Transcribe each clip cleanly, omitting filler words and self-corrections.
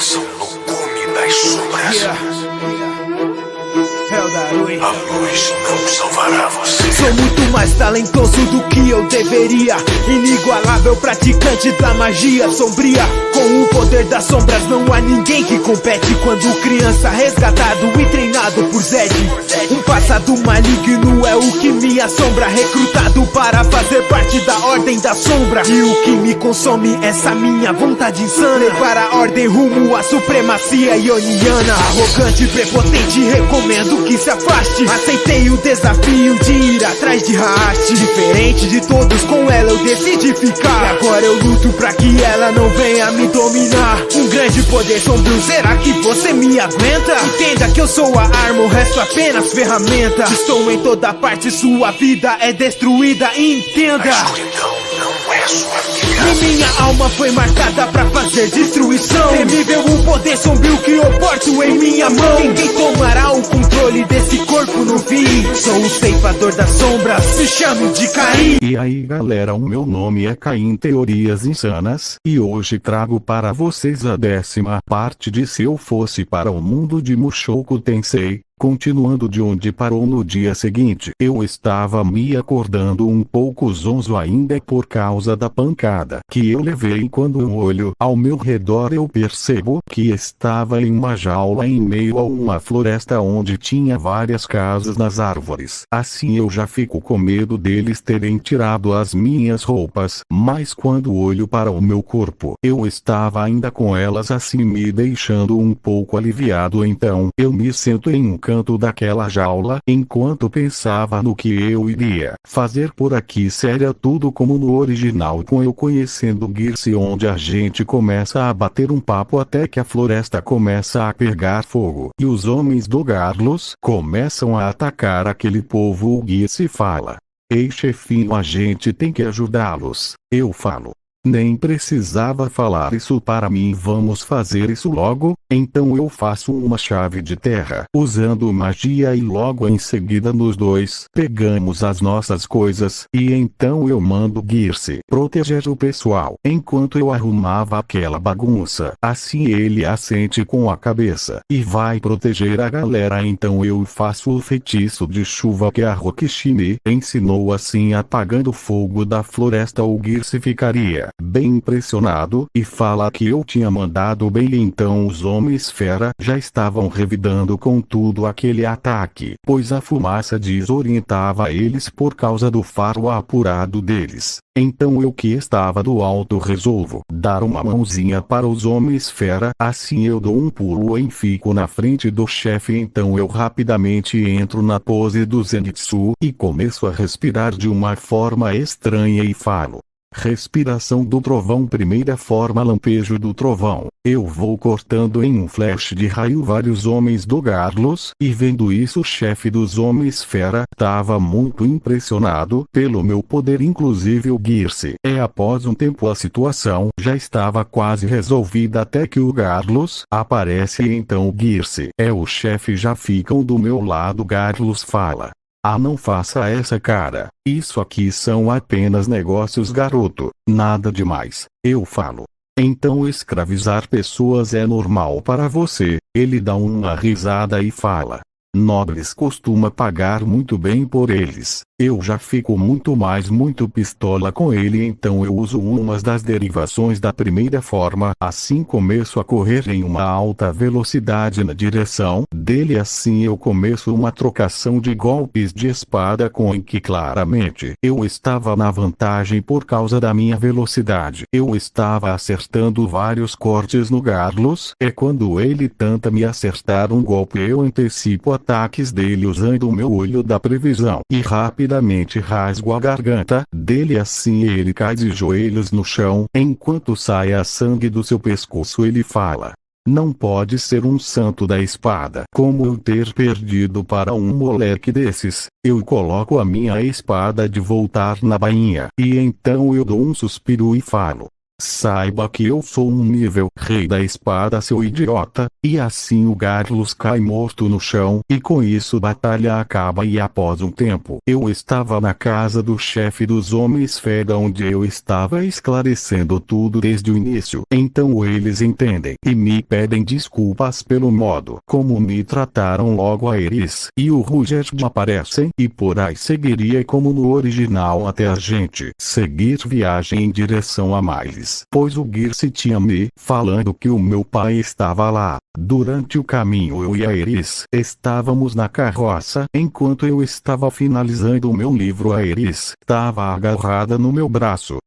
dançam no cume das sombras. A luz não salvará você. Sou muito mais talentoso do que eu deveria. Inigualável praticante da magia sombria. Com o poder das sombras não há ninguém que compete. Quando criança resgatado e treinado por Zed. Um passado maligno é o que me assombra. Recrutado para fazer parte da ordem da sombra. E o que me consome é essa minha vontade insana. Levar a ordem rumo à supremacia ioniana. Arrogante, prepotente, recomendo que se afaste. Aceitei o desafio de ir atrás de Haste. Diferente de todos, com ela eu decidi ficar. E agora eu luto pra que ela não venha me dominar. Um grande poder sombrio, será que você me aguenta? Entenda que eu sou a arma, o resto apenas ferramenta. Estou em toda parte, sua vida é destruída, entenda. A escuridão não é sua filha. E minha alma foi marcada pra fazer destruição. Temível o poder sombrio que eu porto em minha mão. Ninguém tomará o controle desse corpo no fim. Sou o ceifador das sombras, me chame de Caim. E aí galera, o meu nome é Caim Teorias Insanas, e hoje trago para vocês a 10ª parte de Se Eu Fosse para o Mundo de Mushoku Tensei. Continuando de onde parou no dia seguinte, eu estava me acordando um pouco zonzo ainda por causa da pancada que eu levei. Quando eu olho ao meu redor eu percebo que estava em uma jaula em meio a uma floresta onde tinha várias casas nas árvores. Assim eu já fico com medo deles terem tirado as minhas roupas, mas quando olho para o meu corpo, eu estava ainda com elas, assim me deixando um pouco aliviado. Então eu me sento em um canto daquela jaula, enquanto pensava no que eu iria fazer por aqui. Seria tudo como no original, com eu conhecendo Gears, onde a gente começa a bater um papo até que a floresta começa a pegar fogo e os homens do Garlos começam a atacar aquele povo. O Gears fala: "Ei chefinho, a gente tem que ajudá-los." Eu falo: "Nem precisava falar isso para mim, vamos fazer isso logo." Então eu faço uma chave de terra usando magia e logo em seguida nós dois pegamos as nossas coisas e então eu mando Gears proteger o pessoal enquanto eu arrumava aquela bagunça. Assim ele assente com a cabeça e vai proteger a galera. Então eu faço o feitiço de chuva que a Rokishimi ensinou, assim apagando o fogo da floresta. O Gears ficaria bem impressionado e fala que eu tinha mandado bem. Então os homens fera já estavam revidando com tudo aquele ataque, pois a fumaça desorientava eles por causa do faro apurado deles. Então eu, que estava do alto, resolvo dar uma mãozinha para os homens fera. Assim eu dou um pulo e fico na frente do chefe. Então eu rapidamente entro na pose do Zenitsu e começo a respirar de uma forma estranha e falo: "Respiração do trovão, primeira forma, lampejo do trovão." Eu vou cortando em um flash de raio vários homens do Garlos, e vendo isso o chefe dos homens fera estava muito impressionado pelo meu poder, inclusive o Gears. Após um tempo a situação já estava quase resolvida até que o Garlos aparece. Então o Gears o chefe já ficam do meu lado. Garlos fala: "Ah, não faça essa cara, isso aqui são apenas negócios, garoto, nada demais." Eu falo: "Então escravizar pessoas é normal para você?" Ele dá uma risada e fala: "Nobres costuma pagar muito bem por eles." Eu já fico muito pistola com ele. Então eu uso umas das derivações da primeira forma, assim começo a correr em uma alta velocidade na direção dele. Assim eu começo uma trocação de golpes de espada com que claramente eu estava na vantagem por causa da minha velocidade. Eu estava acertando vários cortes no Garlos, quando ele tenta me acertar um golpe eu antecipo ataques dele usando o meu olho da previsão e rapidamente rasgo a garganta dele. Assim ele cai de joelhos no chão, enquanto sai a sangue do seu pescoço. Ele fala: "Não pode ser um santo da espada como eu ter perdido para um moleque desses." Eu coloco a minha espada de voltar na bainha e então eu dou um suspiro e falo: Saiba que eu sou um nível rei da espada, seu idiota. E assim o Garlus cai morto no chão, e com isso a batalha acaba. E após um tempo, eu estava na casa do chefe dos homens fera, onde eu estava esclarecendo tudo desde o início. Então eles entendem e me pedem desculpas pelo modo como me trataram. Logo a Eris e o Rugged aparecem, e por aí seguiria como no original até a gente seguir viagem em direção a Miles, pois o Girce tinha me falando que o meu pai estava lá. Durante o caminho eu e a Eris estávamos na carroça. Enquanto eu estava finalizando o meu livro, a Eris estava agarrada no meu braço.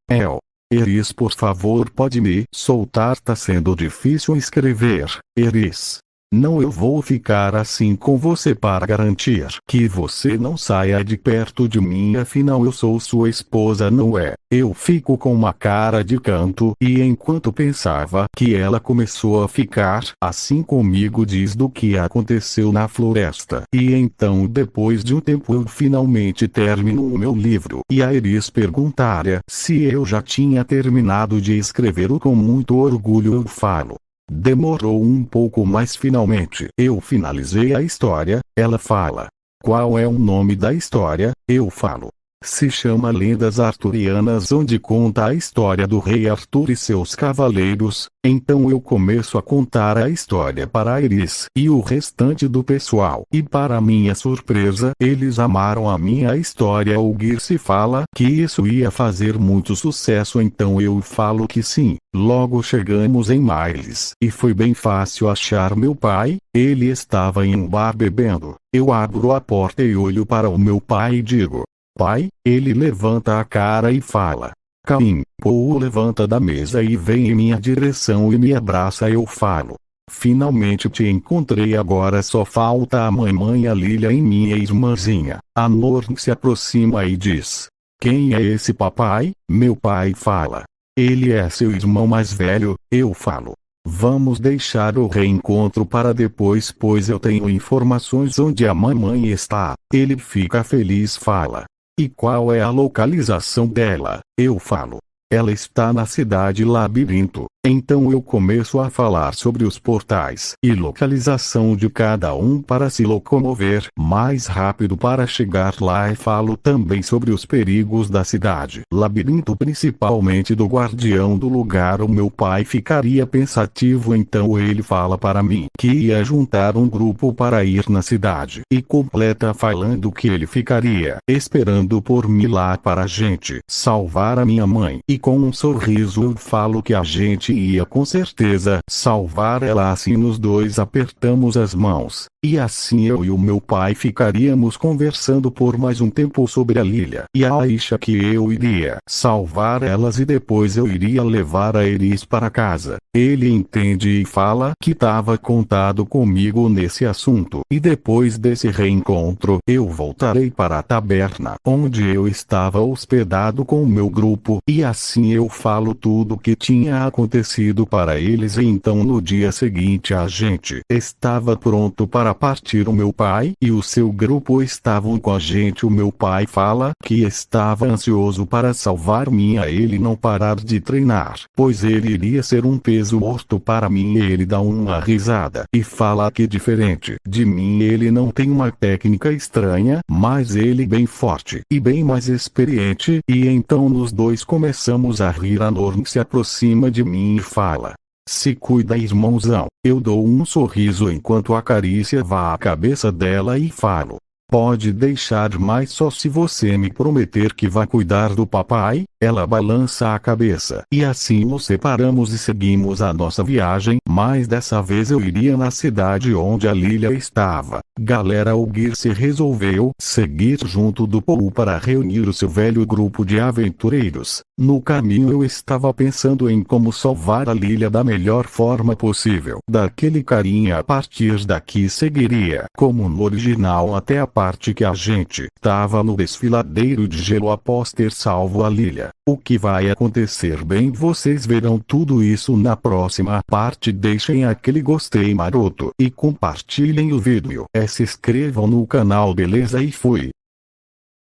Eris, por favor, pode me soltar? Tá sendo difícil escrever. Eris, não, eu vou ficar assim com você para garantir que você não saia de perto de mim, afinal eu sou sua esposa, não é? Eu fico com uma cara de canto, e enquanto pensava que ela começou a ficar assim comigo, diz do que aconteceu na floresta. E então depois de um tempo eu finalmente termino o meu livro, e a Eris perguntaria se eu já tinha terminado de escrever-o. Com muito orgulho eu falo. Demorou um pouco, mas finalmente eu finalizei a história. Ela fala. Qual é o nome da história? Eu falo. Se chama Lendas Arturianas, onde conta a história do rei Arthur e seus cavaleiros. Então eu começo a contar a história para a Eris e o restante do pessoal, e para minha surpresa, eles amaram a minha história. O Girce fala que isso ia fazer muito sucesso, então eu falo que sim. Logo chegamos em Miles, e foi bem fácil achar meu pai. Ele estava em um bar bebendo. Eu abro a porta e olho para o meu pai e digo: pai. Ele levanta a cara e fala. Caim. Paul levanta da mesa e vem em minha direção e me abraça. Eu falo. Finalmente te encontrei, agora só falta a mamãe e a Lilia e minha irmãzinha. A Norn se aproxima e diz. Quem é esse papai? Meu pai fala. Ele é seu irmão mais velho. Eu falo. Vamos deixar o reencontro para depois, pois eu tenho informações onde a mamãe está. Ele fica feliz, fala. E qual é a localização dela? Eu falo. Ela está na cidade Labirinto. Então eu começo a falar sobre os portais e localização de cada um para se locomover mais rápido para chegar lá, e falo também sobre os perigos da cidade Labirinto, principalmente do guardião do lugar. O meu pai ficaria pensativo, então ele fala para mim que ia juntar um grupo para ir na cidade, e completa falando que ele ficaria esperando por mim lá para a gente salvar a minha mãe. E com um sorriso eu falo que a gente ia com certeza salvar ela. Assim nos dois apertamos as mãos, e assim eu e o meu pai ficaríamos conversando por mais um tempo sobre a Lilia e a Aisha, que eu iria salvar elas e depois eu iria levar a Eris para casa. Ele entende e fala que estava contado comigo nesse assunto, e depois desse reencontro eu voltarei para a taberna onde eu estava hospedado com o meu grupo, e assim eu falo tudo o que tinha acontecido para eles. E então no dia seguinte a gente estava pronto para partir. O meu pai e o seu grupo estavam com a gente. O meu pai fala que estava ansioso para salvar mim a ele não parar de treinar, pois ele iria ser um peso morto para mim. E ele dá uma risada e fala que diferente de mim ele não tem uma técnica estranha, mas ele bem forte e bem mais experiente. E então nós dois começamos a rir. A Norn se aproxima de mim e fala. Se cuida, irmãozão. Eu dou um sorriso enquanto acaricia a cabeça dela e falo. Pode deixar, mas só se você me prometer que vai cuidar do papai. Ela balança a cabeça, e assim nos separamos e seguimos a nossa viagem, mas dessa vez eu iria na cidade onde a Lilia estava. Galera, o Girce resolveu seguir junto do Paul para reunir o seu velho grupo de aventureiros. No caminho eu estava pensando em como salvar a Lilia da melhor forma possível daquele carinha. A partir daqui seguiria como no original até a parte que a gente estava no desfiladeiro de gelo após ter salvo a Lilia. O que vai acontecer? Bem, vocês verão tudo isso na próxima parte. Deixem aquele gostei maroto e compartilhem o vídeo. Se inscrevam no canal, beleza? E fui!